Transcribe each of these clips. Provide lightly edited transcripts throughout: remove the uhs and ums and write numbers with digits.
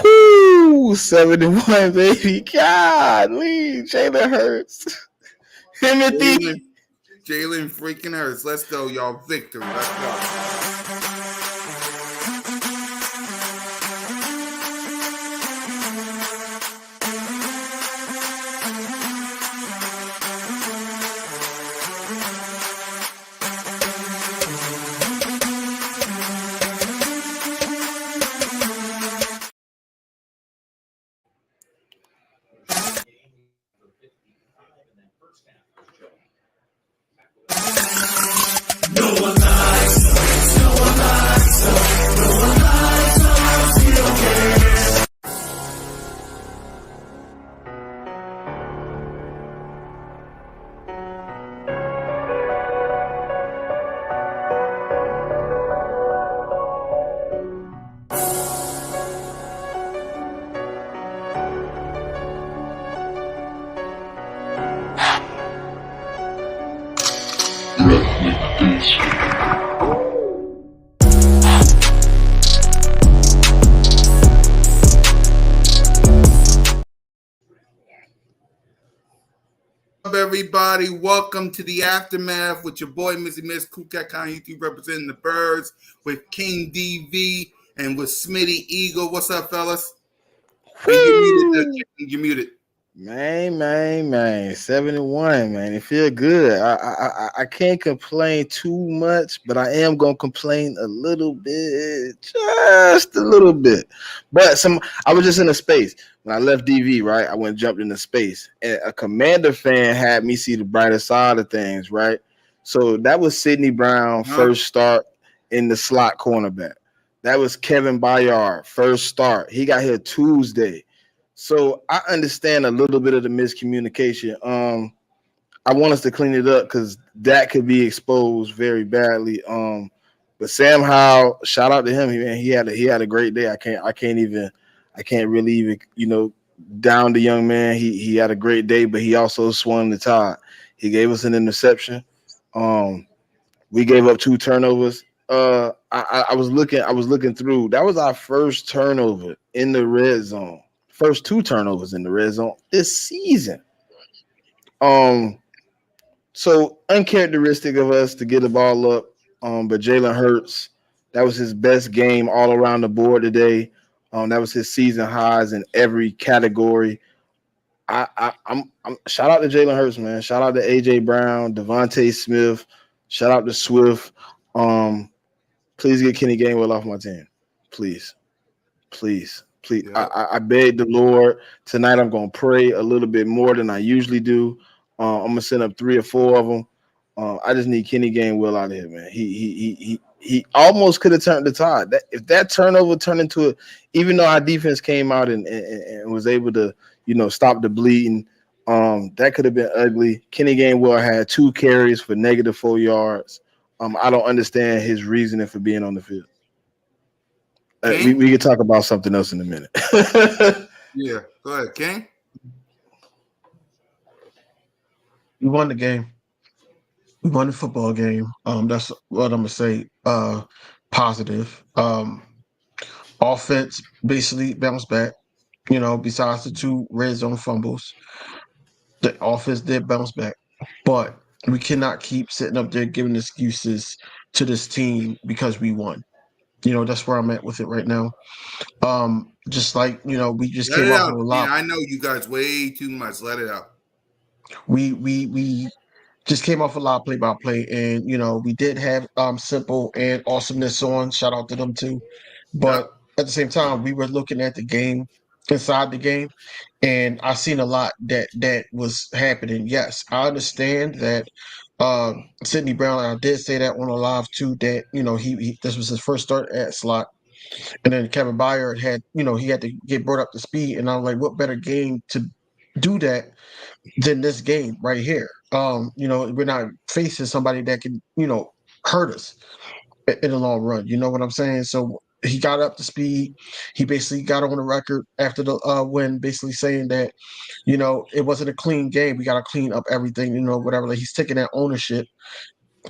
Whoo, 71, baby. God, Jalen Hurts. Jalen, Timothy. Jalen freaking Hurts. Let's go, y'all. Victory. Let's go. Up, everybody? Welcome to the aftermath with your boy Missy Miss Kukat Khan YouTube representing the Birds with King DV and with Smitty Eagle. What's up, fellas? You're muted. Man. 71, man. It feel good. I can't complain too much, but I am gonna complain a little bit, just a little bit. But I was just in a space when I left DV, right? I went jumped into space, and a Commander fan had me see the brighter side of things, right? So that was Sidney Brown first start in the slot cornerback. That was Kevin Byard first start. He got here Tuesday. So I understand a little bit of the miscommunication. I want us to clean it up because that could be exposed very badly. But Sam Howell, shout out to him. He had a great day. I can't really even down the young man. He had a great day, but he also swung the tide. He gave us an interception. We gave up 2 turnovers. I was looking through. That was our first turnover in the red zone. First 2 turnovers in the red zone this season. So uncharacteristic of us to get the ball up. But Jalen Hurts, that was his best game all around the board today. That was his season highs in every category. I'm shout out to Jalen Hurts, man. Shout out to AJ Brown, Devontae Smith. Shout out to Swift. Please get Kenny Gainwell off my team, please. Yeah. I beg the Lord tonight. I'm gonna pray a little bit more than I usually do. I'm gonna send up 3 or 4 of them. I just need Kenny Gainwell out of here, man. He almost could have turned the tide. If that turnover turned into it, even though our defense came out and was able to, stop the bleeding, that could have been ugly. Kenny Gainwell had 2 carries for -4 yards. I don't understand his reasoning for being on the field. We can talk about something else in a minute. Yeah, go ahead, King. We won the game. We won the football game. That's what I'm gonna say. Positive. Offense basically bounced back. Besides the 2 red zone fumbles, the offense did bounce back. But we cannot keep sitting up there giving excuses to this team because we won. That's where I'm at with it right now. Just like we just came off of a lot. I know you guys way too much. Let it out. We just came off a lot of play-by-play, and we did have Simple and Awesomeness on. Shout out to them too. But at the same time, we were looking at the game inside the game, and I seen a lot that was happening. Yes, I understand that Sidney Brown. I did say that on a live too. That he this was his first start at slot. And then Kevin Byard had, he had to get brought up to speed. And I'm like, what better game to do that than this game right here? We're not facing somebody that can, hurt us in the long run. You know what I'm saying? So he got up to speed. He basically got on the record after the win, basically saying that, it wasn't a clean game. We got to clean up everything, whatever. Like he's taking that ownership.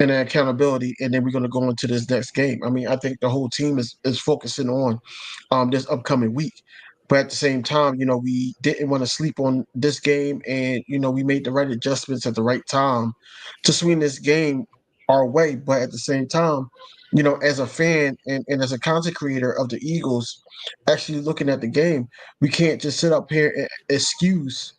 and that accountability, and then we're going to go into this next game. I mean, I think the whole team is focusing on this upcoming week. But at the same time, we didn't want to sleep on this game, and we made the right adjustments at the right time to swing this game our way. But at the same time, as a fan and as a content creator of the Eagles, actually looking at the game, we can't just sit up here and excuse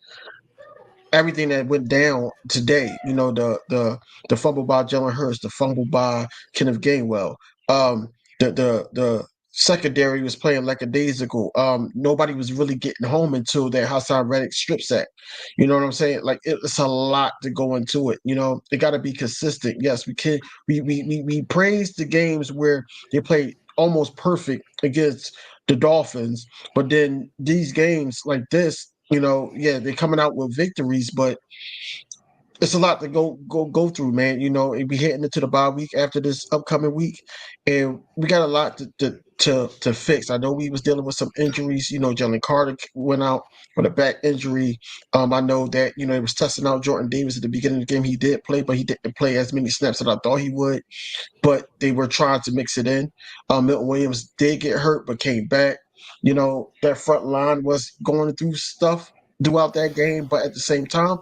everything that went down today. The fumble by Jalen Hurts, the fumble by Kenneth Gainwell. The secondary was playing like a days ago. Nobody was really getting home until that Hassan Reddick strip sack. You know what I'm saying? Like it's a lot to go into it. It got to be consistent. Yes, we can. We praise the games where they play almost perfect against the Dolphins, but then these games like this, yeah, they're coming out with victories, but it's a lot to go through, man. And we heading into the bye week after this upcoming week, and we got a lot to fix. I know we was dealing with some injuries. Jalen Carter went out with a back injury. I know that he was testing out Jordan Davis at the beginning of the game. He did play, but he didn't play as many snaps as I thought he would. But they were trying to mix it in. Milton Williams did get hurt, but came back. That front line was going through stuff throughout that game, but at the same time,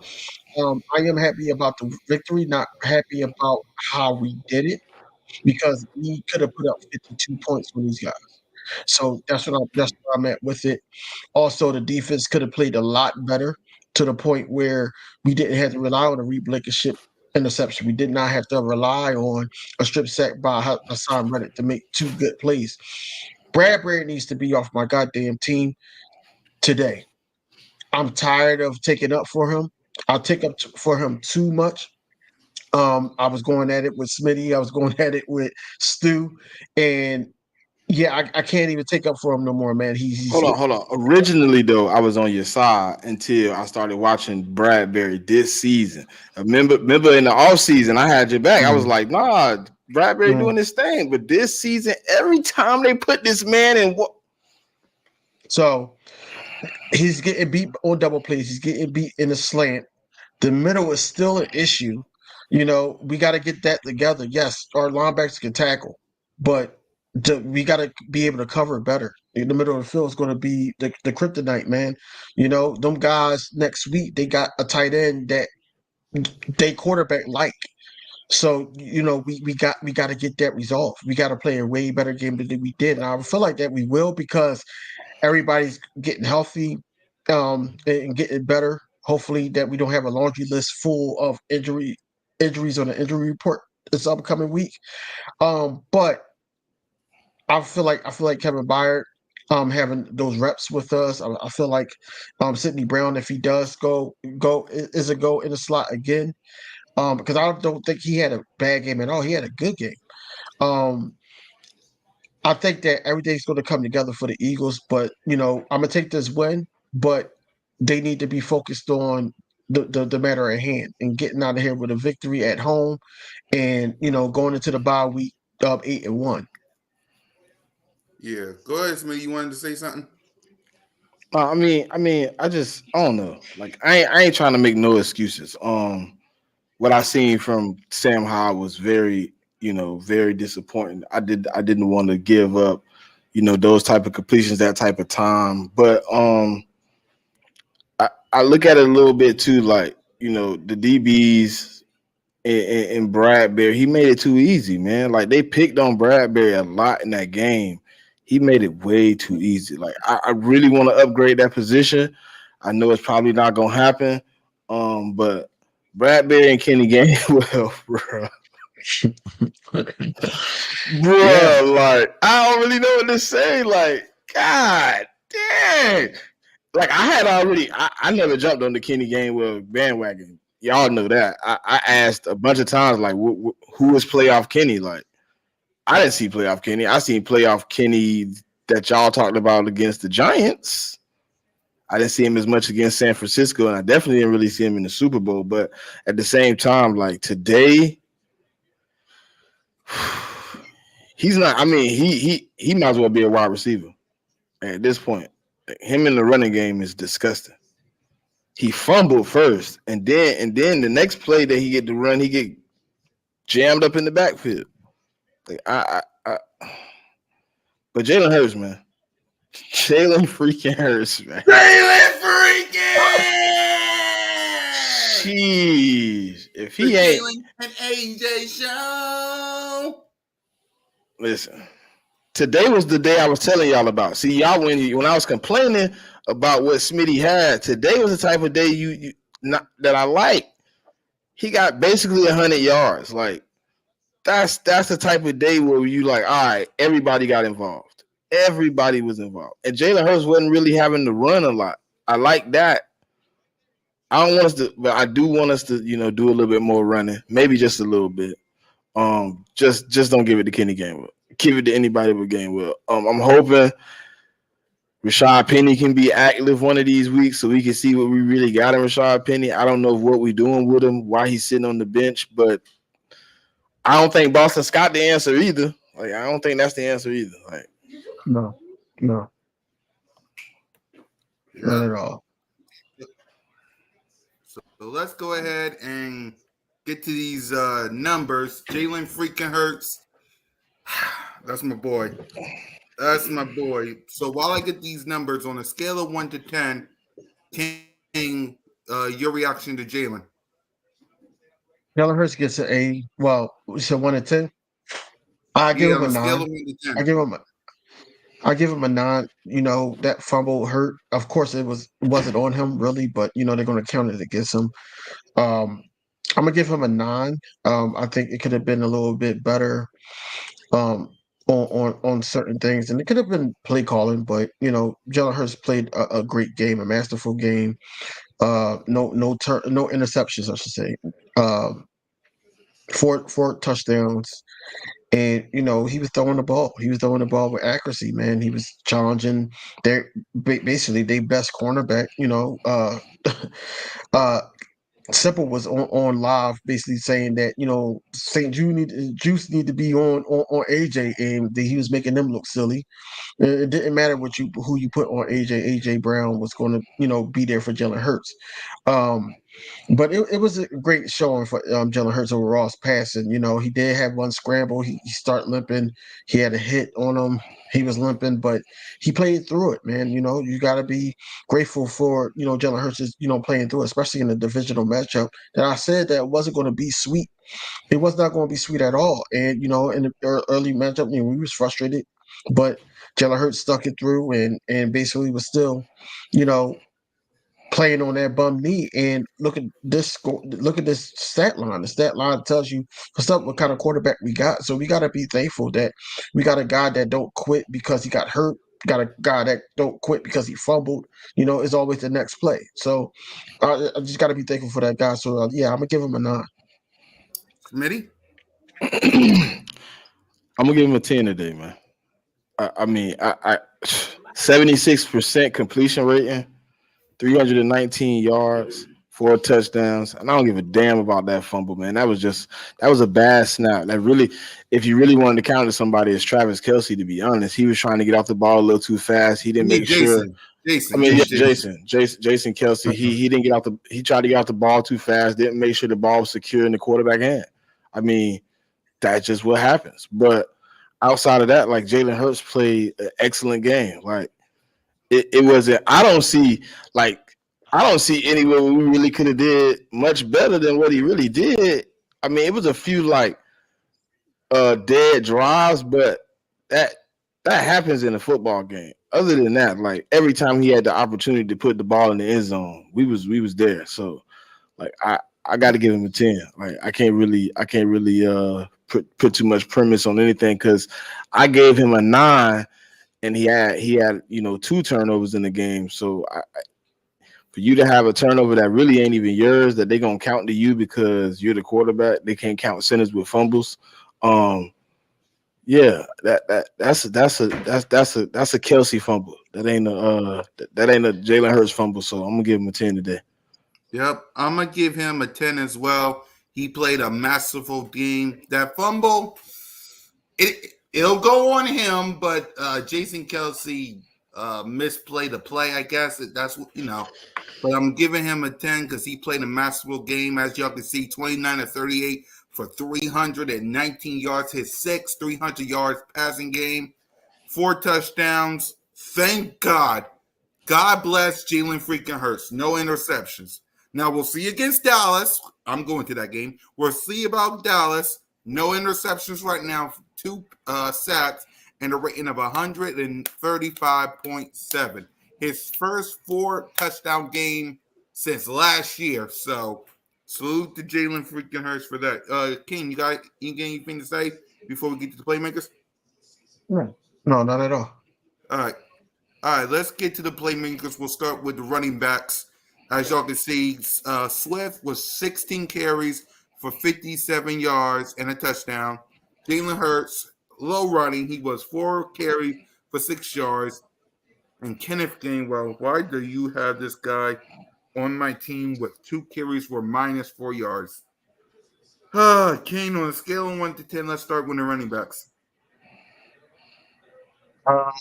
I am happy about the victory, not happy about how we did it, because we could have put up 52 points for these guys. So that's where I'm at with it. Also, the defense could have played a lot better, to the point where we didn't have to rely on a Reed Blankenship interception. We did not have to rely on a strip sack by Hassan Reddick to make two good plays. Bradbury needs to be off my goddamn team today. I'm tired of taking up for him. I'll take up for him too much. I was going at it with Smitty. I was going at it with Stu, and yeah, I can't even take up for him no more, man. He's Hold on. Originally, though, I was on your side until I started watching Bradbury this season. Remember in the offseason, I had your back. I was like, nah, Bradbury doing this thing. But this season, every time they put this man in, so he's getting beat on double plays. He's getting beat in the slant. The middle is still an issue. We got to get that together. Yes, our linebackers can tackle, but we got to be able to cover better. In the middle of the field is going to be the kryptonite, man. Them guys next week, they got a tight end that they quarterback like. So we got to get that resolved. We got to play a way better game than we did, and I feel like that we will, because everybody's getting healthy and getting better. Hopefully that we don't have a laundry list full of injuries on the injury report this upcoming week. But I feel like Kevin Byard having those reps with us. I feel like Sidney Brown, if he does go is a go in the slot again. Because I don't think he had a bad game at all. He had a good game. I think that everything's going to come together for the Eagles, but I'm gonna take this win, but they need to be focused on the matter at hand and getting out of here with a victory at home, and going into the bye week up 8-1. Yeah, go ahead, Smith. You wanted to say something? I mean, I don't know. Like, I ain't trying to make no excuses. What I seen from Sam Howell was very disappointing. I didn't want to give up, those type of completions, that type of time. But I look at it a little bit too, like, the DBs and Bradbury, he made it too easy, man. Like, they picked on Bradbury a lot in that game. He made it way too easy. Like, I really want to upgrade that position. I know it's probably not gonna happen. But Bradbury and Kenny Gainwell, bro. Yeah. Like, I don't really know what to say. Like, God dang. Like, I never jumped on the Kenny Gainwell bandwagon. Y'all know that. I asked a bunch of times, like, who is playoff Kenny? Like, I didn't see playoff Kenny. I seen playoff Kenny that y'all talked about against the Giants. I didn't see him as much against San Francisco, and I definitely didn't really see him in the Super Bowl. But at the same time, like, today, he's not. I mean, he might as well be a wide receiver at this point. Him in the running game is disgusting. He fumbled first, and then the next play that he get to run, he get jammed up in the backfield. Like but Jalen Hurts, man. Jalen freaking Hurts, man. Jalen freaking! Jeez. If he the ain't Jalen and AJ show. Listen. Today was the day I was telling y'all about. See, y'all when I was complaining about what Smitty had, today was the type of day you not that I like. He got basically 100 yards. Like that's the type of day where you like, all right, everybody got involved. Everybody was involved. And Jalen Hurts wasn't really having to run a lot. I like that. I don't want us to, but I do want us to, do a little bit more running. Maybe just a little bit. Just don't give it to Kenny Gainwell. Give it to anybody but Gainwell. I'm hoping Rashad Penny can be active one of these weeks so we can see what we really got in Rashad Penny. I don't know what we're doing with him, why he's sitting on the bench, but I don't think Boston Scott the answer either. Like, I don't think that's the answer either. Like, no, not at all. So let's go ahead and get to these numbers. Jalen freaking Hurts. That's my boy. That's my boy. So while I get these numbers on a scale of 1 to 10, King, your reaction to Jalen? Jalen Hurts gets an A. Well, so 1 to 10. I give him a 9. I give him a 9. That fumble hurt. Of course, it wasn't on him really, but they're going to count it against him. I'm gonna give him a 9. I think it could have been a little bit better. On certain things, and it could have been play calling, but Jalen Hurts played a great game, a masterful game. No interceptions, I should say. 4 touchdowns, and he was throwing the ball. He was throwing the ball with accuracy, man. He was challenging basically their best cornerback. Simple was on live, basically saying that St. Juice need to be on AJ, and that he was making them look silly. It didn't matter who you put on AJ. AJ Brown was going to be there for Jalen Hurts. But it was a great showing for Jalen Hurts overall passing. He did have one scramble. He started limping. He had a hit on him. He was limping, but he played through it, man. You got to be grateful for Jalen Hurts is playing through it, especially in the divisional matchup. That I said that wasn't going to be sweet. It was not going to be sweet at all. And in the early matchup, we was frustrated, but Jalen Hurts stuck it through and basically was still, playing on that bum knee. And look at this stat line. The stat line tells you what kind of quarterback we got. So we got to be thankful that we got a guy that don't quit because he got hurt. Got a guy that don't quit because he fumbled. Is always the next play. So I just got to be thankful for that guy. So I'm gonna give him a 9. Smitty? I'm gonna give him a 10 today, man. I mean, 76% completion rating, 319 yards, 4 touchdowns, and I don't give a damn about that fumble, man. That was a bad snap. That really, if you really wanted to counter somebody, it's Travis Kelce. To be honest, he was trying to get off the ball a little too fast. He didn't make sure. Jason Kelce. He didn't get off the. He tried to get off the ball too fast. Didn't make sure the ball was secure in the quarterback hand. I mean, that's just what happens. But outside of that, like Jalen Hurts played an excellent game. Like it wasn't. I don't see anywhere where we really could have did much better than what he really did. I mean, it was a few dead drives, but that happens in a football game. Other than that, like every time he had the opportunity to put the ball in the end zone, we was there. So like I got to give him a 10. Like I can't really put too much premise on anything because I gave him a 9 and he had 2 turnovers in the game. So for you to have a turnover that really ain't even yours, that they're gonna count to you because you're the quarterback, they can't count centers with fumbles. Yeah, that's a Kelce fumble. That ain't a Jalen Hurts fumble. So I'm gonna give him a 10 today. Yep, I'm gonna give him a 10 as well. He played a masterful game. That fumble, it'll go on him, but Jason Kelce misplayed the play. I guess that's what But I'm giving him a 10 because he played a masterful game. As y'all can see, 29 of 38 for 319 yards, his 300 yards passing game, 4 touchdowns. Thank God. God bless Jalen freaking Hurts. No interceptions. Now we'll see against Dallas. I'm going to that game. We'll see about Dallas. No interceptions right now. 2 sacks and a rating of 135.7. His first 4 touchdown game since last year. So salute to Jalen freaking Hurts for that. King, you got anything to say before we get to the playmakers? No, not at all. All right. Let's get to the playmakers. We'll start with the running backs. As y'all can see, Swift was 16 carries for 57 yards and a touchdown. Jalen Hurts, low running. He was 4 carries for 6 yards. And Kenneth Gainwell, why do you have this guy on my team with 2 carries for minus 4 yards? Kane, on a scale of 1 to 10, let's start with the running backs. The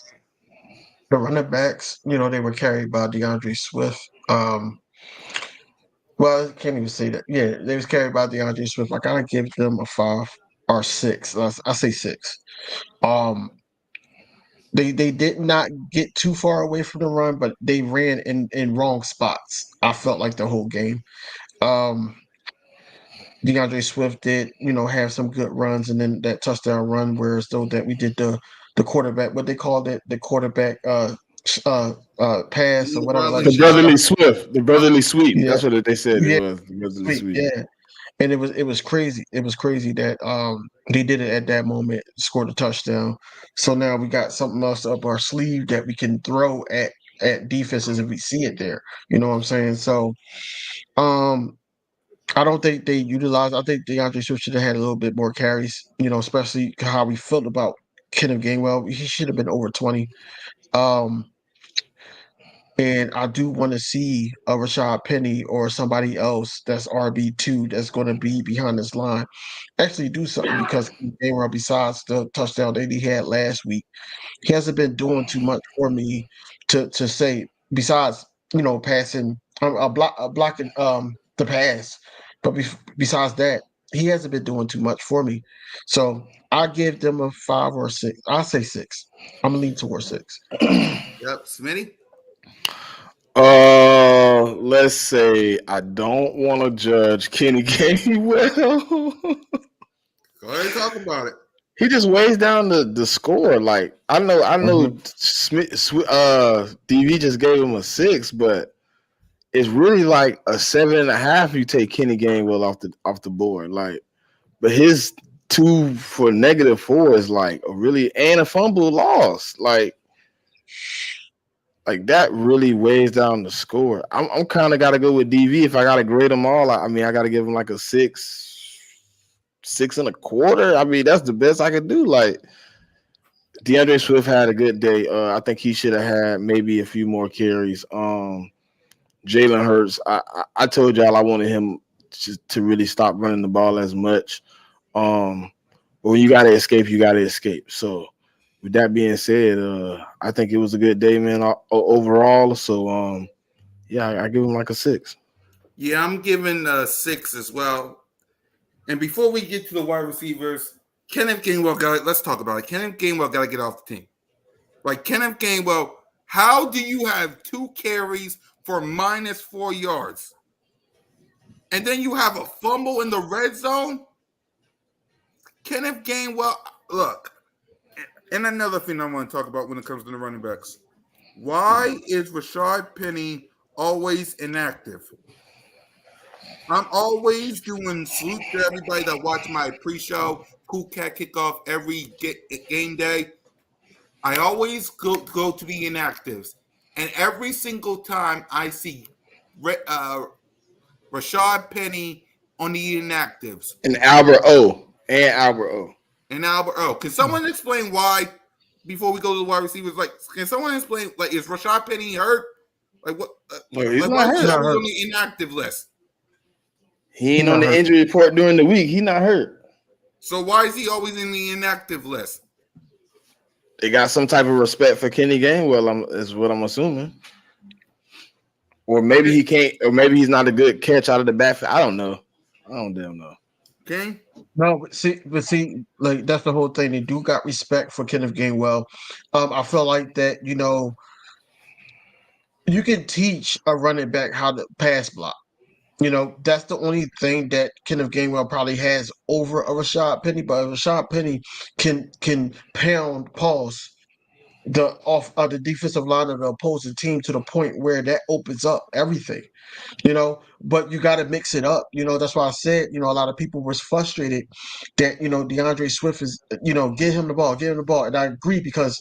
running backs, they were carried by DeAndre Swift. Well, I can't even say that. Yeah, they was carried by DeAndre Swift. I gotta give them a 5 or 6. I say 6. They did not get too far away from the run, but they ran in wrong spots. I felt like the whole game. DeAndre Swift did, have some good runs, and then that touchdown run, whereas though that we did the quarterback, what they called it, the quarterback pass or whatever. The brotherly swift, the brotherly sweep. Yeah. That's what they said Yeah. it was. The brotherly sweep. Yeah. And it was crazy. It was crazy that they did it at that moment, scored a touchdown. So now we got something else up our sleeve that we can throw at defenses if we see it there. You know what I'm saying? So I don't think they utilized. I think DeAndre Swift should have had a little bit more carries, especially how we felt about Kenneth Gainwell. He should have been over 20. And I do want to see a Rashad Penny or somebody else that's RB2 that's going to be behind this line actually do something, because Gainwell, besides the touchdown that he had last week, he hasn't been doing too much for me to say, besides, passing, blocking the pass. But besides that, he hasn't been doing too much for me. So I give them a 5 or 6. I'll say 6. I'm going to lean towards 6. Yep. Smitty? Let's say I don't want to judge Kenny Gainwell. Go ahead and talk about it. He just weighs down the score. Like I know DV just gave him a 6, but it's really like a 7.5. You take Kenny Gainwell off the board, like, but his 2 for -4 is like and a fumble loss, like that really weighs down the score. I'm kind of got to go with DV if I got to grade them all. I got to give him like a 6.25. I mean, that's the best I could do. Like, DeAndre Swift had a good day. I think he should have had maybe a few more carries. Jalen Hurts, I told y'all I wanted him to really stop running the ball as much. But when you got to escape, you got to escape. So, with that being said, I think it was a good day, man, overall. So, I give him like a 6. Yeah, I'm giving a 6 as well. And before we get to the wide receivers, Kenneth Gainwell, let's talk about it. Kenneth Gainwell got to get off the team. Like, Kenneth Gainwell, how do you have 2 carries for -4 yards? And then you have a fumble in the red zone? Kenneth Gainwell, look. And another thing I want to talk about when it comes to the running backs. Why is Rashad Penny always inactive? I'm always doing salute to everybody that watch my pre-show, Cool Cat Kickoff every game day. I always go to the inactives. And every single time I see Rashad Penny on the inactives. And Albert O. And Albert O. Can someone explain why, before we go to the wide receivers, like, can someone explain, like, is Rashad Penny hurt? Like, what? He's not hurt. He's on the inactive list. He ain't on the injury report during the week. He's not hurt. So why is he always in the inactive list? They got some type of respect for Kenny Gainwell, is what I'm assuming. Or maybe he can't, or maybe he's not a good catch out of the backfield. I don't know. I don't damn know. Okay. No, but see, like that's the whole thing. They do got respect for Kenneth Gainwell. I feel like that, you can teach a running back how to pass block. That's the only thing that Kenneth Gainwell probably has over a Rashad Penny, but Rashad Penny can pound pause the defensive line of the opposing team to the point where that opens up everything. But you got to mix it up. That's why I said, a lot of people was frustrated that, DeAndre Swift is, get him the ball, get him the ball. And I agree because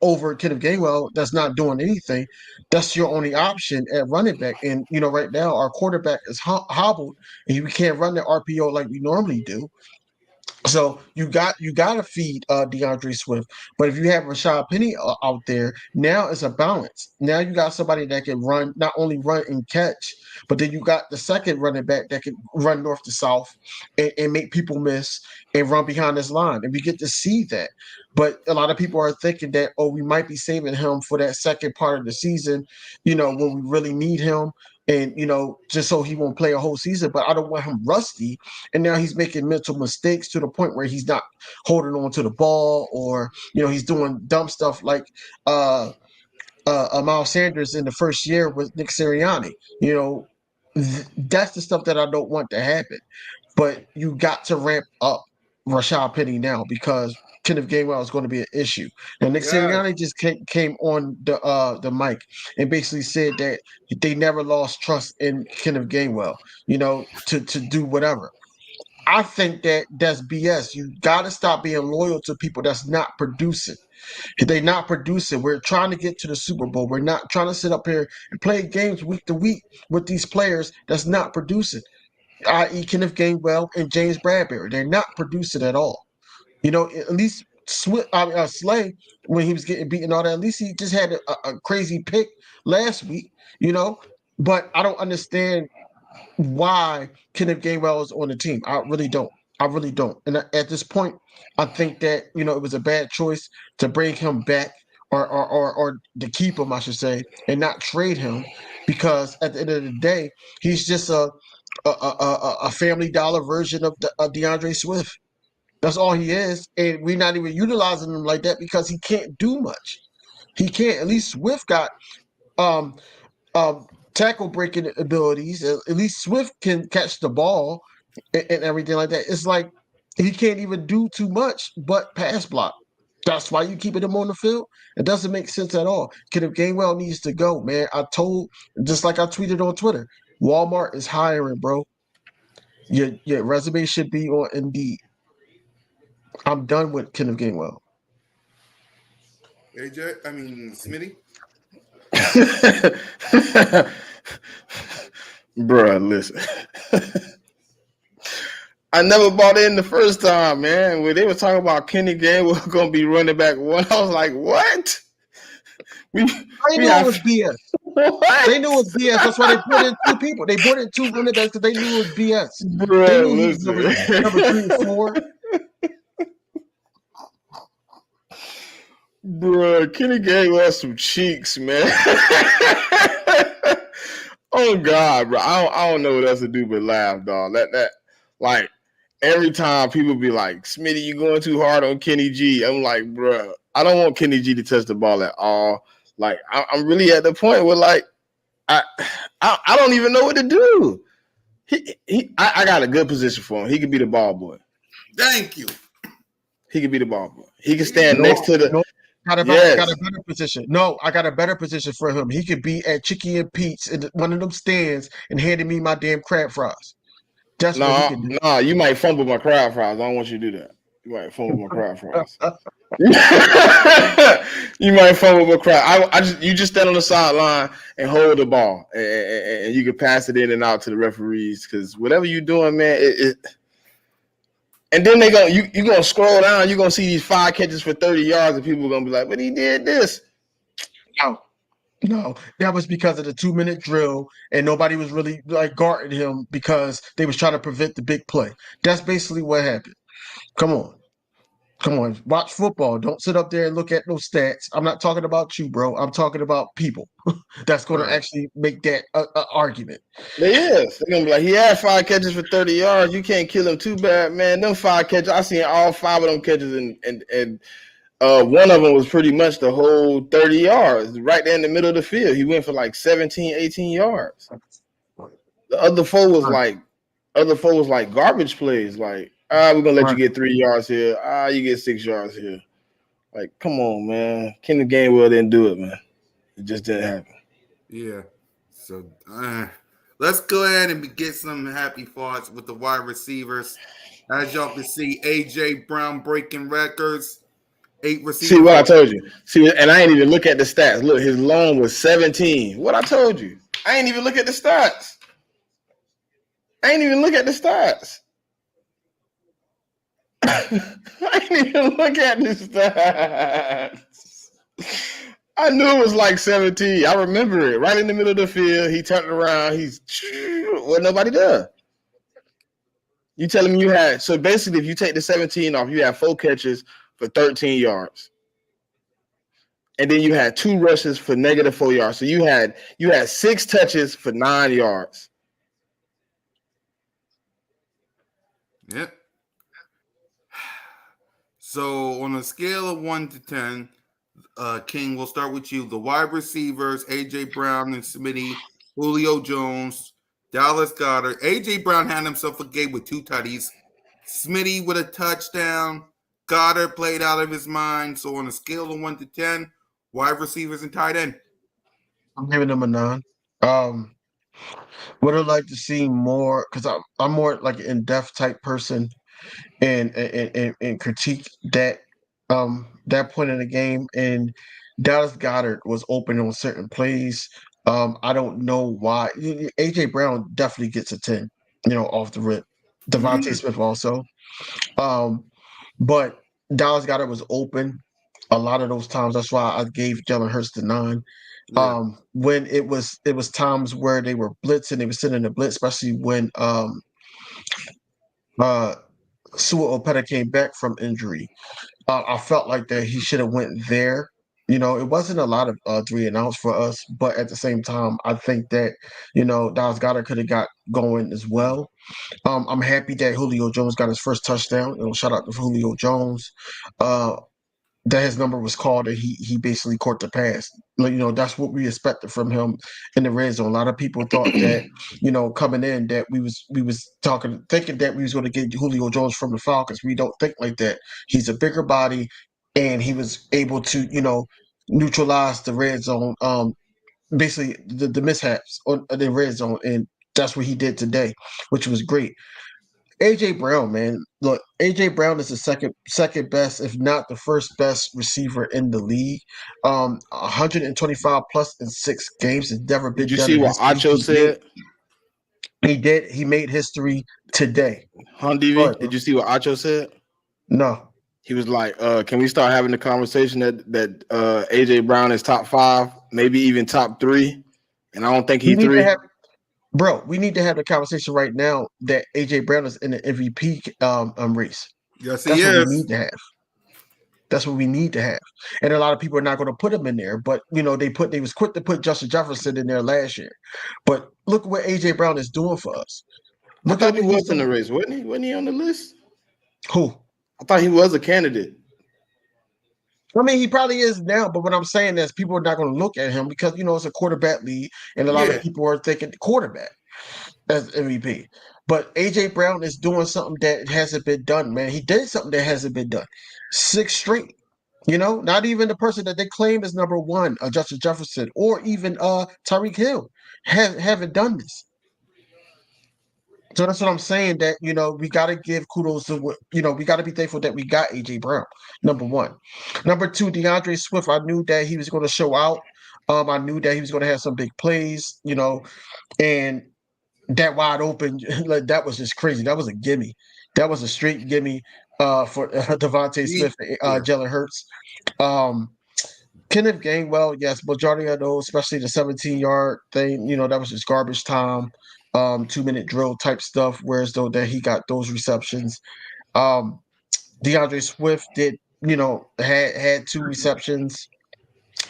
over Kenneth Gainwell, that's not doing anything. That's your only option at running back. And, right now our quarterback is hobbled and we can't run the RPO like we normally do. So you got to feed DeAndre Swift, but if you have Rashad Penny out there, now it's a balance. Now you got somebody that can run, not only run and catch, but then you got the second running back that can run north to south and make people miss and run behind this line, and we get to see that. But a lot of people are thinking that, oh, we might be saving him for that second part of the season, when we really need him. And just so he won't play a whole season, but I don't want him rusty and now he's making mental mistakes to the point where he's not holding on to the ball, or he's doing dumb stuff like Miles Sanders in the first year with Nick Sirianni. That's the stuff that I don't want to happen. But you got to ramp up Rashad Penny now because Kenneth Gainwell is going to be an issue. Now Nick Sirianni just came on the mic and basically said that they never lost trust in Kenneth Gainwell, to do whatever. I think that that's BS. You got to stop being loyal to people that's not producing. If they're not producing, we're trying to get to the Super Bowl. We're not trying to sit up here and play games week to week with these players that's not producing, i.e. Kenneth Gainwell and James Bradbury. They're not producing at all. At least Slay, when he was getting beaten all that, at least he just had a crazy pick last week, But I don't understand why Kenneth Gainwell is on the team. I really don't. I really don't. And at this point, I think that it was a bad choice to bring him back, or to keep him, I should say, and not trade him, because at the end of the day, he's just a Family Dollar version of DeAndre Swift. That's all he is, and we're not even utilizing him like that because he can't do much. He can't. At least Swift got um tackle breaking abilities. At least Swift can catch the ball and everything like that. It's like he can't even do too much but pass block. That's why you keeping him on the field. It doesn't make sense at all. Kenneth Gainwell needs to go, man. Just like I tweeted on Twitter, Walmart is hiring, bro. Your resume should be on Indeed. I'm done with Kenneth Gainwell. Smitty. Bruh, listen. I never bought in the first time, man. When they were talking about Kenny Gainwell going to be running back one, I was like, what? They knew it was BS. What? They knew it was BS. That's why they put in two people. They put in two running backs because they knew it was BS. Bruh, they knew he was number 3 and 4. Bruh, Kenny Gainwell some cheeks, man. Oh God, bro. I don't know what else to do but laugh, dog. That like every time people be like, Smitty, you going too hard on Kenny G. I'm like, bruh, I don't want Kenny G to touch the ball at all. Like, I'm really at the point where like I don't even know what to do. I got a good position for him. He could be the ball boy. Thank you. He could be the ball boy. He could stand next to the. I got a better position. No, I got a better position for him. He could be at Chicky and Pete's in one of them stands and handing me my damn crab fries. That's what he can do. No, you might fumble my crab fries. I don't want you to do that. You might fumble my crab fries. You might fumble my crab. You just stand on the sideline and hold the ball, and you can pass it in and out to the referees, because whatever you're doing, man, and then you're gonna scroll down, you're gonna see these 5 catches for 30 yards, and people are gonna be like, but he did this. No, that was because of the 2-minute drill, and nobody was really like guarding him because they was trying to prevent the big play. That's basically what happened. Come on. Come on, watch football. Don't sit up there and look at those stats. I'm not talking about you, bro. I'm talking about people that's going to Right. actually make that argument. They is. They're gonna be like, he had 5 catches for 30 yards. You can't kill him too bad, man. Them 5 catches, I seen all 5 of them catches, and one of them was pretty much the whole 30 yards, right there in the middle of the field. He went for like 17, 18 yards. The other four was like garbage plays. Like, we're gonna let you get 3 yards here. You get 6 yards here. Like, come on, man. Kenneth Gainwell didn't do it, man. It just didn't happen. Yeah. So let's go ahead and get some happy thoughts with the wide receivers. As y'all can see, AJ Brown breaking records. 8 receivers. See what I told you. See, and I ain't even look at the stats. Look, his long was 17. What I told you. I ain't even look at the stats. I ain't even look at the stats. I ain't even look at the stats. I knew it was like 17. I remember it. Right in the middle of the field. He turned around. He's what nobody does. You telling me you had, so basically if you take the 17 off, you had 4 catches for 13 yards. And then you had 2 rushes for -4 yards. So you had 6 touches for 9 yards. Yep. So on a scale of 1 to 10, King, we'll start with you. The wide receivers, AJ Brown and Smitty, Julio Jones, Dallas Goedert. AJ Brown had himself a game with 2 tutties. Smitty with a touchdown. Goddard played out of his mind. So on a scale of 1 to 10, wide receivers and tight end. I'm giving them a 9. Would have liked to see more because I'm more like an in-depth type person and critique that that point in the game. And Dallas Goedert was open on certain plays. I don't know why. AJ Brown definitely gets a 10, off the rip. Devontae Smith also. But Dallas Goedert was open a lot of those times. That's why I gave Jalen Hurts the 9. Yeah. When it was times where they were blitzing, they were sitting in the blitz, especially when Sua Opeta came back from injury. I felt like that he should have went there. It wasn't a lot of 3 and outs for us, but at the same time, I think that Dallas Goedert could have got going as well. I'm happy that Julio Jones got his first touchdown. Shout out to Julio Jones. That his number was called and he basically caught the pass. That's what we expected from him in the red zone. A lot of people thought that, coming in that we was thinking that we was going to get Julio Jones from the Falcons. We don't think like that. He's a bigger body and he was able to, neutralize the red zone, basically the mishaps on the red zone. And that's what he did today, which was great. AJ Brown, man. Look, AJ Brown is the second best, if not the first best receiver in the league. 125 plus in 6 games has never been Did you done. see what Acho said? He did. He made history today. DV, did you see what Acho said? No. He was like, can we start having the conversation that AJ Brown is top 5, maybe even top 3? And I don't think he's 3. Bro, we need to have the conversation right now that AJ Brown is in the MVP race. Yes, That's he what is. we need to have. That's what we need to have. And a lot of people are not going to put him in there, but they was quick to put Justin Jefferson in there last year. But look what AJ Brown is doing for us. I thought he was in the race, wasn't he? Wasn't he on the list? Who? I thought he was a candidate. I mean, he probably is now, but what I'm saying is people are not going to look at him because, it's a quarterback league, and a lot of people are thinking quarterback as MVP. But AJ Brown is doing something that hasn't been done, man. He did something that hasn't been done. 6 straight. Not even the person that they claim is number 1, Justin Jefferson, or even Tyreek Hill, haven't done this. So that's what I'm saying. That we got to give kudos to we got to be thankful that we got AJ Brown. Number 1, number 2, DeAndre Swift. I knew that he was going to show out. I knew that he was going to have some big plays. And that wide open, that was just crazy. That was a gimme. That was a straight gimme for Devontae Smith, Jalen Hurts. Kenneth Gainwell, yes, majority of those, especially the 17-yard thing, that was just garbage time, 2-minute drill type stuff, whereas though that he got those receptions. DeAndre Swift did, had 2 receptions.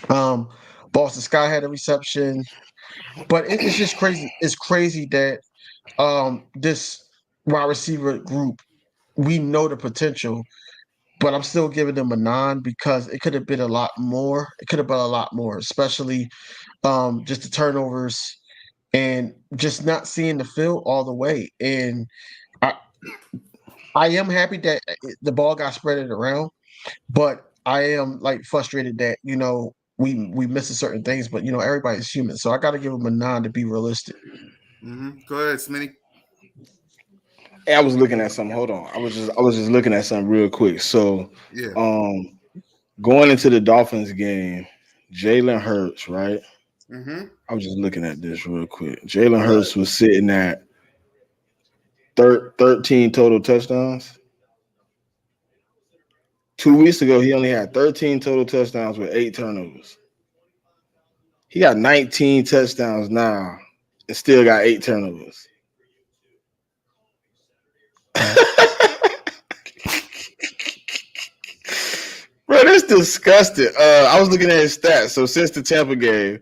Boston Scott had a reception, but it's just crazy. It's crazy that this wide receiver group, we know the potential, but I'm still giving them a 9 because it could have been a lot more. It could have been a lot more, especially just the turnovers and just not seeing the field all the way. And I I am happy that the ball got spread it around, but I am like frustrated that we missing certain things. But everybody's human, so I got to give them a 9 to be realistic. Go ahead, Smitty. Hey, I was looking at something. Hold on. I was just looking at something real quick. So, Yeah. um, going into the Dolphins game, Jalen Hurts, right? Mm-hmm. I was just looking at this real quick. Jalen Hurts was sitting at 13 total touchdowns. 2 weeks ago, he only had 13 total touchdowns with 8 turnovers. He got 19 touchdowns now and still got 8 turnovers. Bro, that's disgusting. I was looking at his stats. So since the Tampa game,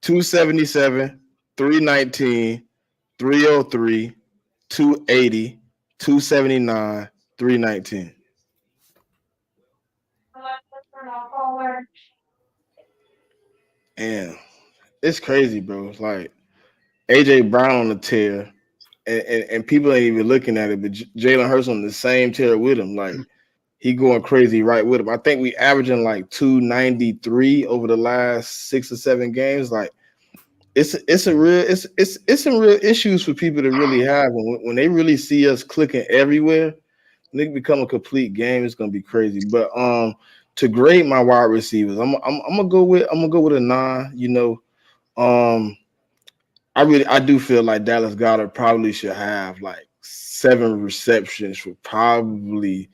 277, 319, 303, 280, 279, 319. And it's crazy, bro. It's like AJ Brown on the tear, and people ain't even looking at it, but Jalen Hurts on the same tear with him. Like he going crazy right with him. I think we averaging like 293 over the last 6 or 7 games. Like it's some real issues for people to really have when they really see us clicking everywhere. When it become a complete game, it's gonna be crazy. But to grade my wide receivers, I'm gonna go with a 9. Um, I do feel like Dallas Goedert probably should have like 7 receptions for probably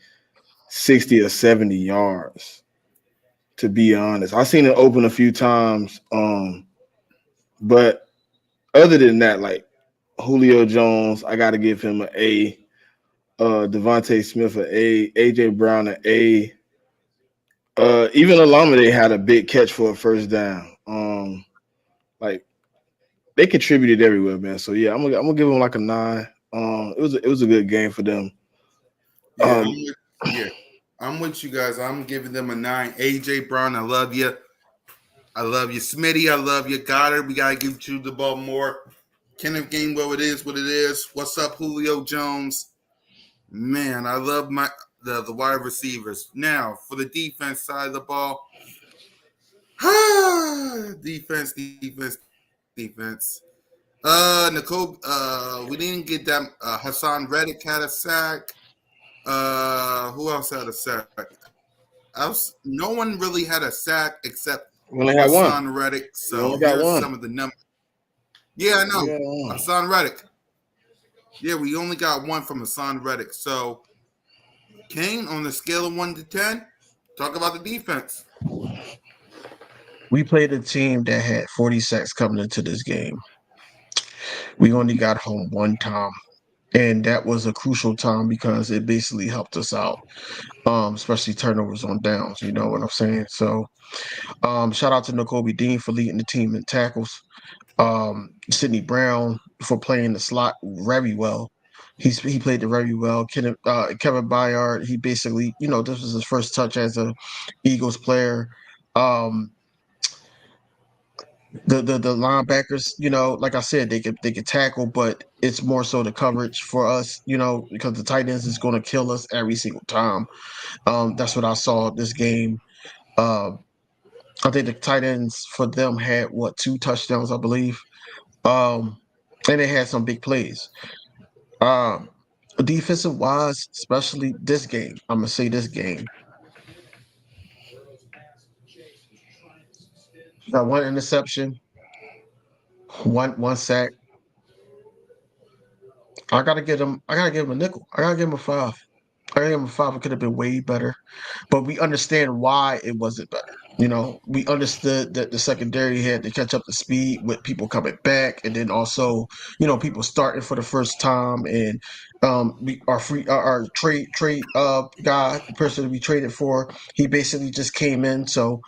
60 or 70 yards. To be honest, I've seen it open a few times. But other than that, like Julio Jones, I got to give him an A. Devontae Smith an A. AJ Brown an A. Even Olamide had a big catch for a first down. Like they contributed everywhere, man. So yeah, I'm gonna give them like a 9. It was a good game for them. Yeah, I'm with you guys. I'm giving them a 9. AJ Brown, I love you. I love you, Smitty. I love you, Goddard. We gotta give you the ball more. Kenneth Gainwell, it is what it is. What's up, Julio Jones? Man, I love the wide receivers. Now for the defense side of the ball. defense. Nicole. We didn't get that. Hassan Reddick had a sack. Who else had a sack? No one really had a sack except We only had one. Hassan Reddick. We So only got here's one. some of the numbers. Yeah, I know. Hassan Reddick. Yeah, we only got one from Hassan Reddick. So, Kane, on the scale of 1 to 10, talk about the defense. We played a team that had 40 sacks coming into this game. We only got home 1 time. And that was a crucial time because it basically helped us out, especially turnovers on downs. You know what I'm saying? So, shout out to Nakobe Dean for leading the team in tackles. Sidney Brown for playing the slot very well. He played it very well. Kevin Byard, he basically, this was his first touch as a Eagles player. The linebackers, like I said, they could tackle, but it's more so the coverage for us, because the tight ends is going to kill us every single time. That's what I saw this game. Uh, I think the tight ends for them had 2 touchdowns, I believe, and they had some big plays. Um, Defensive wise, especially this game, I'm gonna say this game. Got 1 interception, one sack. I gotta give him. I gotta give him a nickel. I gotta give him a 5. I gotta give him a 5. It could have been way better, but we understand why it wasn't better. You know, we understood that the secondary had to catch up to speed with people coming back, and then also, people starting for the first time, and our trade guy, the person we traded for, he basically just came in. So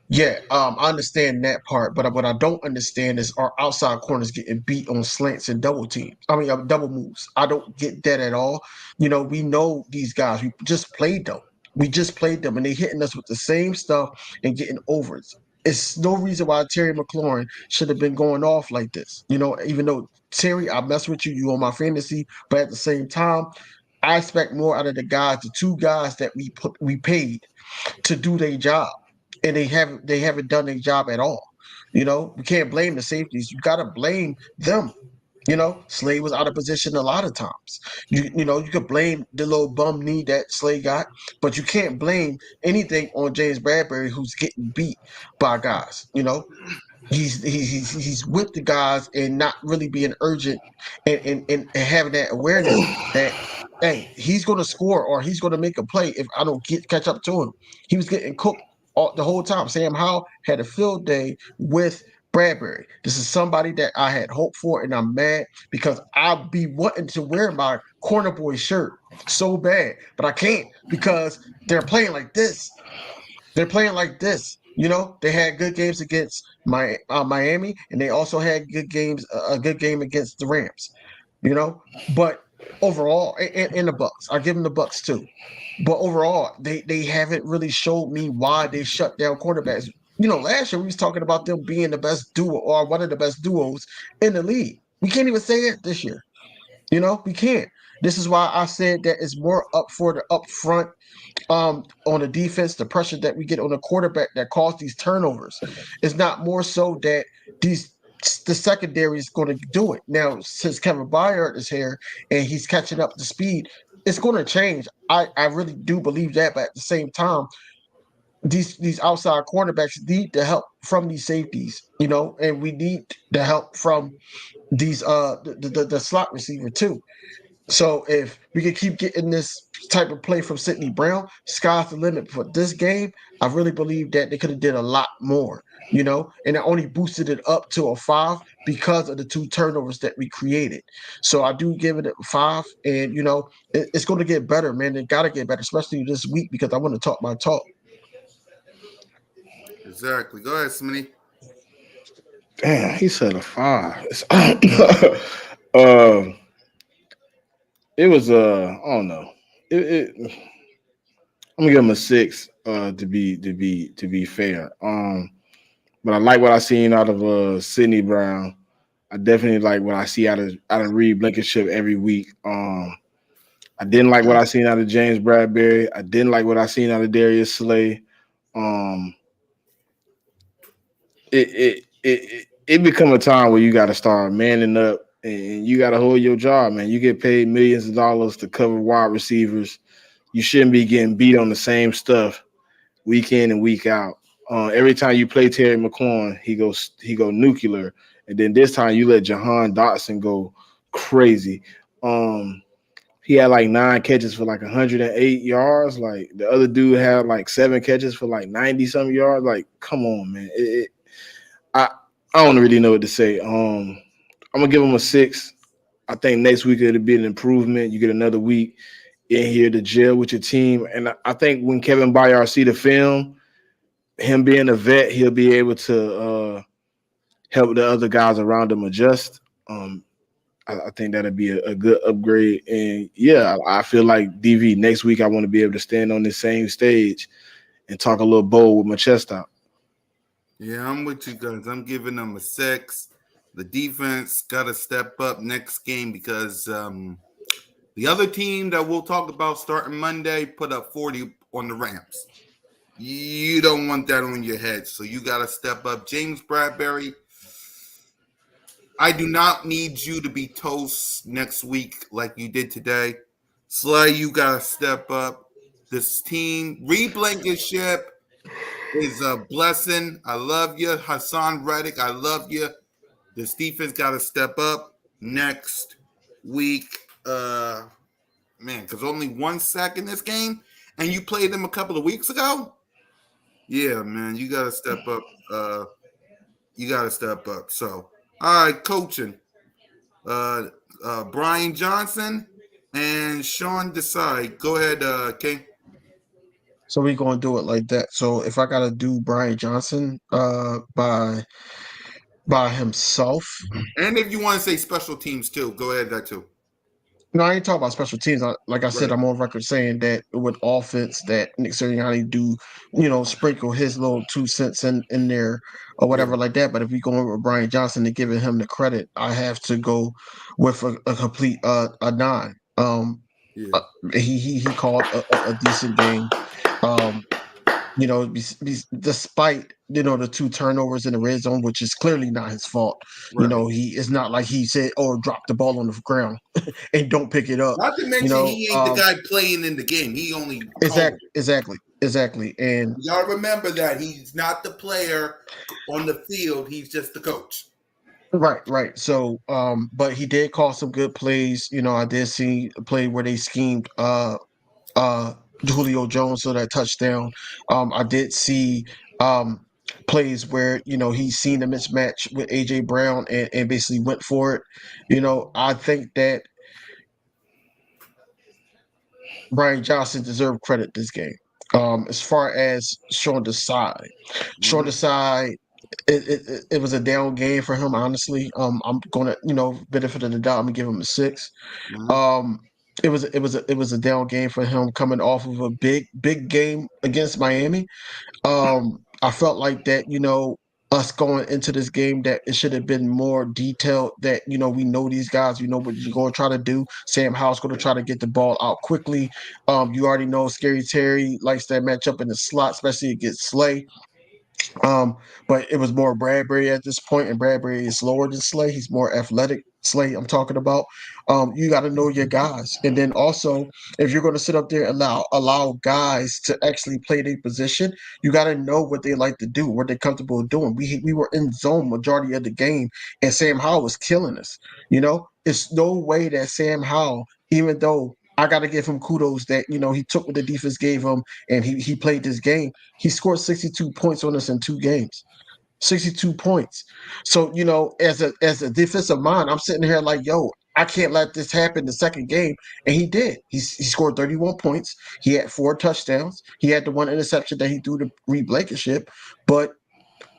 yeah, I understand that part, but what I don't understand is our outside corners getting beat on slants and double teams. I mean, double moves. I don't get that at all. We know these guys. We just played them. We just played them, and they hitting us with the same stuff and getting overs. It's no reason why Terry McLaurin should have been going off like this. Even though Terry, I mess with you, you on my fantasy, but at the same time, I expect more out of the guys, the two guys that we paid to do their job, and they haven't done their job at all. We can't blame the safeties. You got to blame them. Slade was out of position a lot of times. You could blame the little bum knee that Slade got, but you can't blame anything on James Bradbury, who's getting beat by guys. He's with the guys and not really being urgent, and having that awareness that, hey, he's going to score or he's going to make a play if I don't catch up to him. He was getting cooked the whole time. Sam Howell had a field day with Bradbury. This is somebody that I had hoped for, and I'm mad because I'll be wanting to wear my corner boy shirt so bad, but I can't because they're playing like this. They're playing like this. They had good games against Miami, and they also had good games, a good game against the Rams. But overall, and the Bucks, I give them the Bucks too. But overall, they haven't really showed me why they shut down quarterbacks. Last year we was talking about them being the best duo or one of the best duos in the league. We can't even say it this year. We can't. This is why I said that it's more up for the upfront on the defense, the pressure that we get on the quarterback that cause these turnovers. It's not more so that the secondary is going to do it. Now, since Kevin Byard is here and he's catching up to speed, it's going to change. I really do believe that, but at the same time, these outside cornerbacks need the help from these safeties, and we need the help from these the slot receiver too. So if we can keep getting this type of play from Sidney Brown, sky's the limit. For this game, I really believe that they could have did a lot more, and I only boosted it up to a 5 because of the 2 turnovers that we created. So I do give it a 5, and it's going to get better, man. It got to get better, especially this week because I want to talk my talk. Exactly. Go ahead, Smitty. Damn, he said a 5. um, it was I don't know. I'm gonna give him a 6. To be fair. But I like what I seen out of Sidney Brown. I definitely like what I see out of Reed Blankenship every week. I didn't like what I seen out of James Bradbury. I didn't like what I seen out of Darius Slay. Um, it become a time where you got to start manning up and you got to hold your job, man. You get paid millions of dollars to cover wide receivers. You shouldn't be getting beat on the same stuff week in and week out. Every time you play Terry McLaurin, he go nuclear, and then this time you let Jahan Dotson go crazy. He had like 9 catches for like 108 yards. Like the other dude had like 7 catches for like 90 some yards. Like, come on, man. I I don't really know what to say. I'm gonna give him a 6. I think next week it'll be an improvement. You get another week in here to gel with your team, and I think when Kevin Byard see the film, him being a vet, he'll be able to help the other guys around him adjust. I think that'll be a good upgrade. And yeah, I feel like DV next week I want to be able to stand on this same stage and talk a little bold with my chest out. Yeah, I'm with you guys. I'm giving them a 6. The defense got to step up next game because the other team that we'll talk about starting Monday put up 40 on the Rams. You don't want that on your head, so you got to step up. James Bradbury, I do not need you to be toast next week like you did today. Slay, you got to step up. This team, Reed Blankenship is a blessing. I love you. Hassan Reddick, I love you. This defense got to step up next week. Man, because only 1 sack in this game, and you played them a couple of weeks ago? Yeah, man, you gotta step up. You gotta step up. So, all right, coaching. Brian Johnson and Sean Desai. Go ahead, King. So we're gonna do it like that. So if I gotta do Brian Johnson by himself. And if you want to say special teams too, go ahead that too. No, I ain't talking about special teams. Like I said, Right. I'm on record saying that with offense, that Nick Sirianni do, sprinkle his little 2 cents in there or Yeah. whatever like that. But if we go with Brian Johnson and giving him the credit, I have to go with a complete a nine. Yeah. He called a decent game. Um, despite the 2 turnovers in the red zone, which is clearly not his fault. Right. He it's not like he said, "Oh, drop the ball on the ground and don't pick it up." Not to mention he ain't the guy playing in the game. He only exactly. And you gotta remember that he's not the player on the field. He's just the coach. right. So, but he did call some good plays. I did see a play where they schemed Julio Jones for that touchdown. I did see plays where he's seen the mismatch with AJ Brown and basically went for it. I think that Brian Johnson deserved credit this game. As far as Sean Desai, Sean Desai, it was a down game for him. Honestly, I'm gonna benefit of the doubt. I'm gonna give him a 6. Um, it was a down game for him coming off of a big game against Miami. I felt like that, us going into this game, that it should have been more detailed, that, we know these guys, we know what you're going to try to do. Sam Howell's going to try to get the ball out quickly. You already know Scary Terry likes that matchup in the slot, especially against Slay. But it was more Bradbury at this point, and Bradbury is slower than Slay. He's more athletic. Slay, I'm talking about. You got to know your guys, and then also, if you're going to sit up there and allow guys to actually play their position, you got to know what they like to do, what they're comfortable doing. We were in zone majority of the game, and Sam Howell was killing us. It's no way that Sam Howell, even though I got to give him kudos that he took what the defense gave him and he played this game. He scored 62 points on us in 2 games. 62 points. So, as a defensive mind, I'm sitting here like, yo, I can't let this happen the second game. And he did. He scored 31 points. He had 4 touchdowns. He had the 1 interception that he threw to Reed Blankenship. But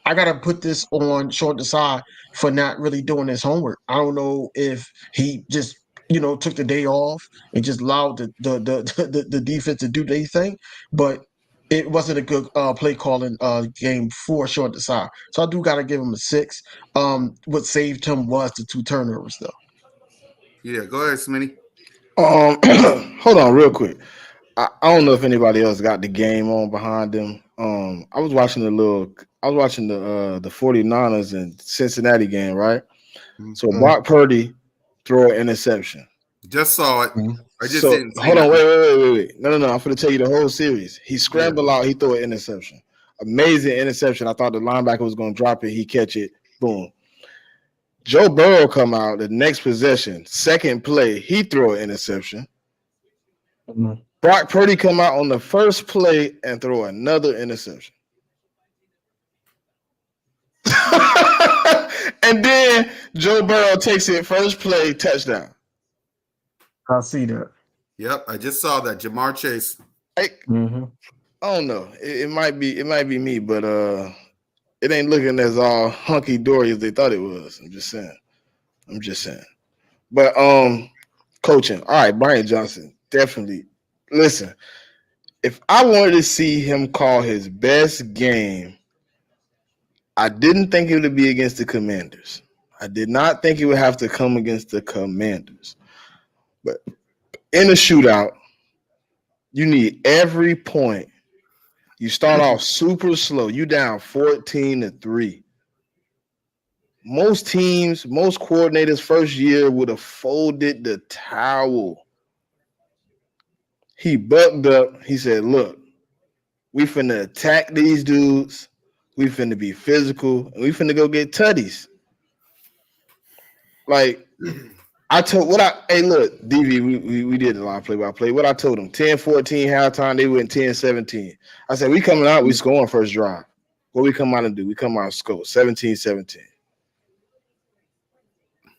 I got to put this on Sean Desai for not really doing his homework. I don't know if he just took the day off and just allowed the defense to do their thing, but it wasn't a good play calling game for Sean Desai. So I do got to give him a 6. What saved him was the 2 turnovers, though. Yeah, go ahead, Smitty. Hold on real quick. I don't know if anybody else got the game on behind them. I was watching the 49ers and Cincinnati game, right? So Brock Purdy throw an interception. Just saw it. Mhm. I just So didn't see hold on, it. wait. No. I'm going to tell you the whole series. He scrambled out, he threw an interception. Amazing interception. I thought the linebacker was going to drop it. He catch it. Boom. Joe Burrow come out the next possession, second play, he throw an interception. Mhm. Brock Purdy come out on the first play and throw another interception. And then Joe Burrow takes it first play, touchdown. I see that. Yep, I just saw that. Jamar Chase. I don't know. It might be me, but it ain't looking as all hunky dory as they thought it was. I'm just saying. But coaching. All right, Brian Johnson, definitely. Listen, if I wanted to see him call his best game, I didn't think it would be against the Commanders. I did not think it would have to come against the Commanders. But in a shootout, you need every point. You start off super slow. You down 14-3. Most teams, most coordinators first year would have folded the towel. He bucked up. He said, look, we finna attack these dudes. We finna be physical. And we finna go get tutties. Like, I told what I hey look, DV, we did a lot of play by play. What I told them, 10-14 halftime, they went 10-17. I said, we coming out, we scoring first drive. What we come out and do? We come out and score 17-17.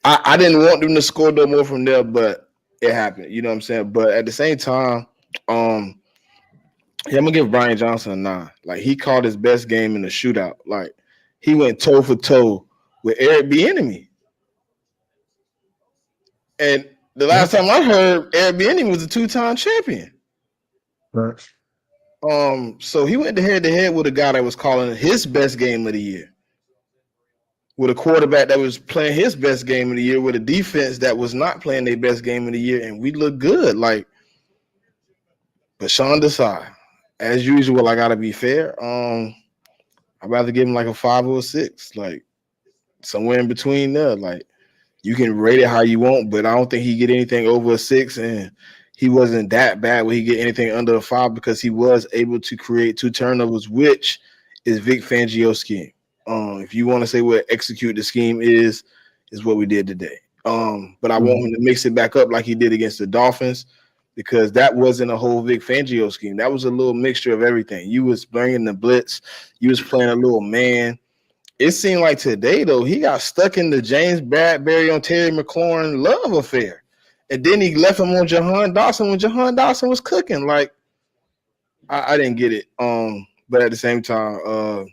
I didn't want them to score no more from there, but it happened. You know what I'm saying? But at the same time, yeah, I'm gonna give Brian Johnson a 9. Like he called his best game in the shootout. Like he went toe for toe with Eric Bieniemy. And the last time I heard, Eric Bieniemy was a 2-time champion. Right. So he went head to head with a guy that was calling his best game of the year, with a quarterback that was playing his best game of the year, with a defense that was not playing their best game of the year, and we look good. Like, but Sean Desai, as usual, I gotta be fair. I'd rather give him like a 5 or a 6, like somewhere in between there. Like you can rate it how you want, but I don't think he get anything over a 6, and he wasn't that bad where he get anything under a 5 because he was able to create 2 turnovers, which is Vic Fangio's scheme. If you want to say what execute the scheme is what we did today. But I want him to mix it back up like he did against the Dolphins, because that wasn't a whole Vic Fangio scheme. That was a little mixture of everything. You was bringing the blitz. You was playing a little man. It seemed like today, though, he got stuck in the James Bradbury on Terry McLaurin love affair. And then he left him on Jahan Dawson when Jahan Dawson was cooking. Like, I didn't get it. But at the same time,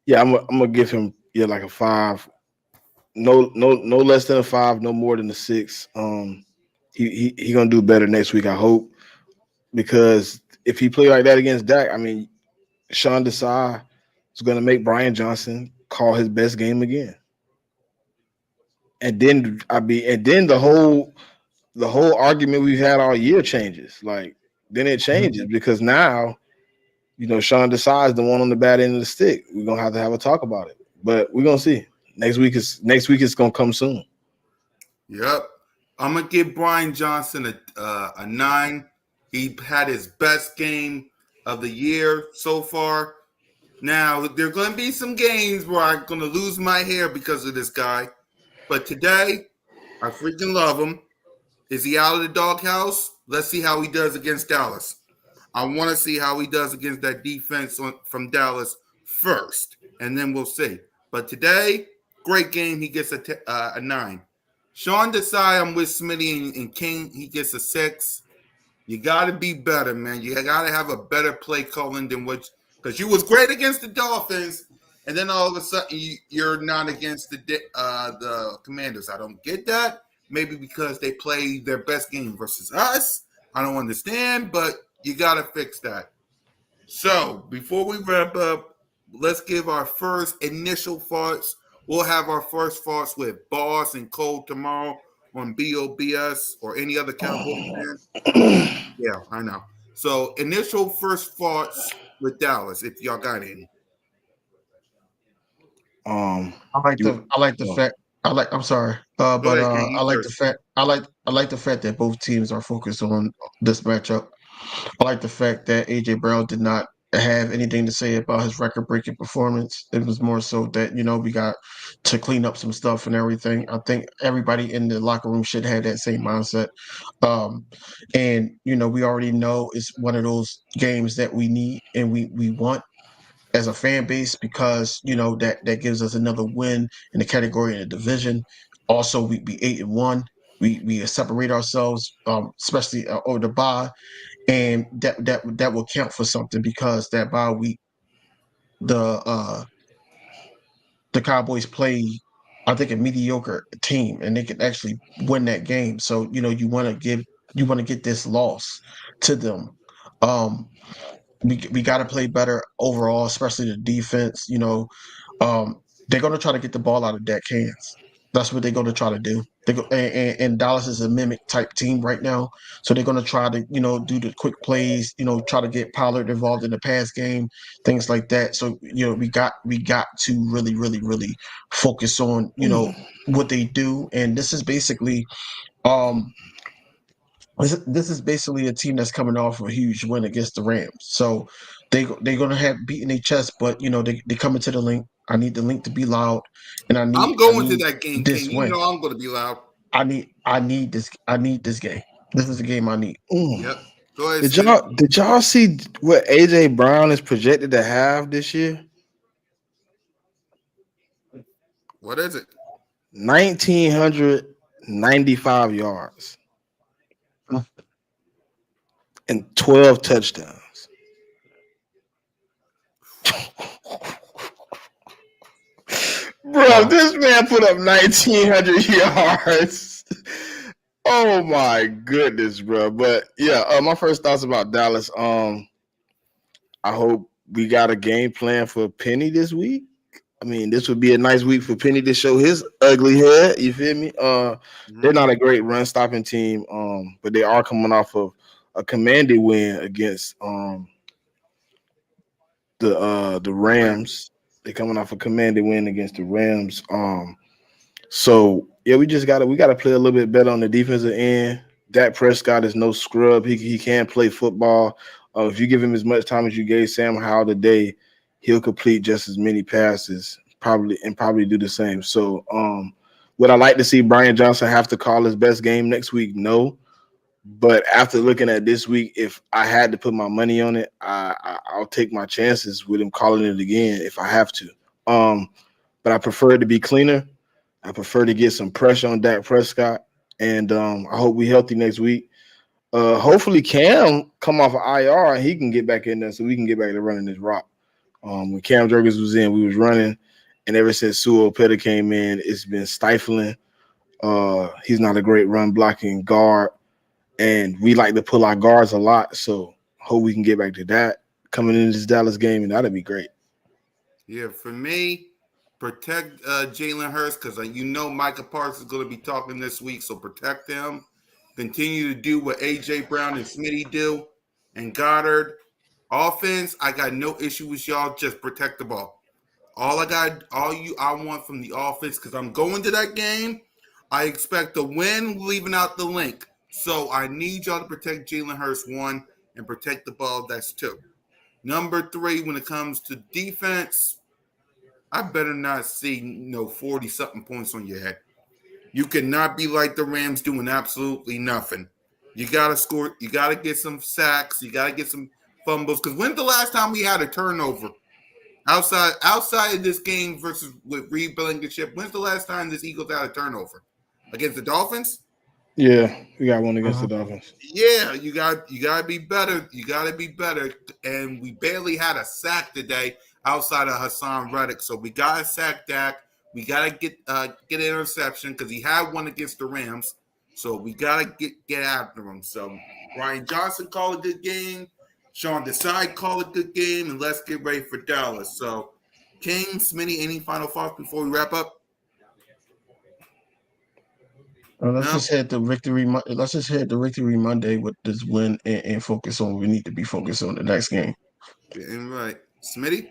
yeah, I'm gonna give him like a 5. No less than a 5, no more than a 6. He gonna do better next week, I hope, because if he play like that against Dak, I mean, Sean Desai is gonna make Brian Johnson call his best game again, and then the whole argument we've had all year changes. Like then it changes because now, Sean Desai is the one on the bad end of the stick. We're gonna have to have a talk about it, but we're gonna see. Next week is gonna come soon. Yep. I'm gonna give Brian Johnson a 9. He had his best game of the year so far. Now there are gonna be some games where I'm gonna lose my hair because of this guy, but today I freaking love him. Is he out of the doghouse? Let's see how he does against Dallas. I want to see how he does against that defense from Dallas first, and then we'll see. But today, great game. He gets a 9. Sean Desai, I'm with Smitty and King. He gets a 6. You got to be better, man. You got to have a better play calling than because you was great against the Dolphins, and then all of a sudden you're not against the Commanders. I don't get that. Maybe because they play their best game versus us. I don't understand, but you got to fix that. So before we wrap up, let's give our first initial thoughts. We'll have our first thoughts with Boss and Cole tomorrow on BOBS or any other Cowboy fan. Yeah, I know. So initial first thoughts with Dallas, if y'all got any. I like the fact. I'm sorry, but I like the fact. I like the fact that both teams are focused on this matchup. I like the fact that AJ Brown did not have anything to say about his record-breaking performance. It was more so that we got to clean up some stuff and everything. I think everybody in the locker room should have that same mindset. And we already know it's one of those games that we need and we want as a fan base, because that gives us another win in the category in the division. Also, we 8-1. We separate ourselves, especially over the bye, and that will count for something, because that bye week, the Cowboys play, I think, a mediocre team, and they could actually win that game. So you want to get this loss to them. We got to play better overall, especially the defense. They're going to try to get the ball out of Dak hands. That's what they're going to try to do. And Dallas is a mimic type team right now, so they're going to try to do the quick plays. Try to get Pollard involved in the pass game, things like that. So we got to really, really, really focus on what they do. And this is basically this is basically a team that's coming off a huge win against the Rams. So they're going to have beaten their chest, but they come into the link. I need the link to be loud, and I'm going to that game, King. You know I'm going to be loud. I need this. I need this game. This is the game I need. Yep. Go ahead. Did y'all see what AJ Brown is projected to have this year? What is it? 1,995 yards and 12 touchdowns. Bro, this man put up 1,900 yards. Oh my goodness, bro. But yeah, my first thoughts about Dallas. I hope we got a game plan for Penny this week. I mean, this would be a nice week for Penny to show his ugly head. You feel me? They're not a great run stopping team, but they are coming off of a commanding win against the Rams. They're coming off a commanding win against the Rams. So yeah, we gotta play a little bit better on the defensive end. Dak Prescott is no scrub. He can play football. If you give him as much time as you gave Sam Howell today, he'll complete just as many passes, probably do the same. So would I like to see Brian Johnson have to call his best game next week? No. But after looking at this week, if I had to put my money on it, I'll take my chances with him calling it again if I have to. But I prefer it to be cleaner. I prefer to get some pressure on Dak Prescott. And I hope we're healthy next week. Hopefully Cam come off of IR and he can get back in there so we can get back to running this rock. When Cam Jurgens was in, we was running. And ever since Sewell Petty came in, it's been stifling. He's not a great run blocking guard. And we like to pull our guards a lot. So hope we can get back to that coming into this Dallas game, and that'd be great. Yeah, for me, protect Jalen Hurts because Micah Parsons is going to be talking this week. So protect him. Continue to do what A.J. Brown and Smitty do. And Goddard. Offense, I got no issue with y'all. Just protect the ball. I want from the offense because I'm going to that game. I expect a win, leaving out the link. So I need y'all to protect Jalen Hurts, 1, and protect the ball. That's 2. Number 3, when it comes to defense, I better not see 40-something points on your head. You cannot be like the Rams doing absolutely nothing. You got to score. You got to get some sacks. You got to get some fumbles. Because when's the last time we had a turnover? Outside of this game versus with Reed Blankenship, when's the last time this Eagles had a turnover? Against the Dolphins? Yeah, we got one against the Dolphins. Yeah, you got to be better. You got to be better. And we barely had a sack today outside of Hassan Reddick. So we got to sack Dak. We got to get an interception because he had one against the Rams. So we got to get after him. So Brian Johnson called a good game. Sean Desai called a good game. And let's get ready for Dallas. So King, Smitty, any final thoughts before we wrap up? Let's just head to victory. Let's just head to Victory Monday with this win and focus on what we need to be focused on the next game. Yeah, right, Smitty.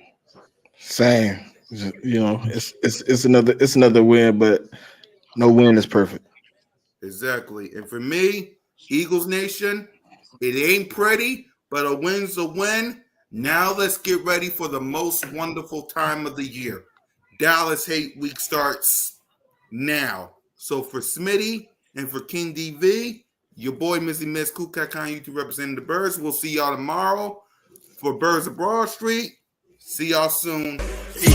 Same. It's another win, but no win is perfect. Exactly. And for me, Eagles Nation, it ain't pretty, but a win's a win. Now let's get ready for the most wonderful time of the year. Dallas Hate Week starts now. So for Smitty and for King DV, your boy Missy Miss Kukakan YouTube representing the Birds. We'll see y'all tomorrow for Birds of Broad Street. See y'all soon. Peace.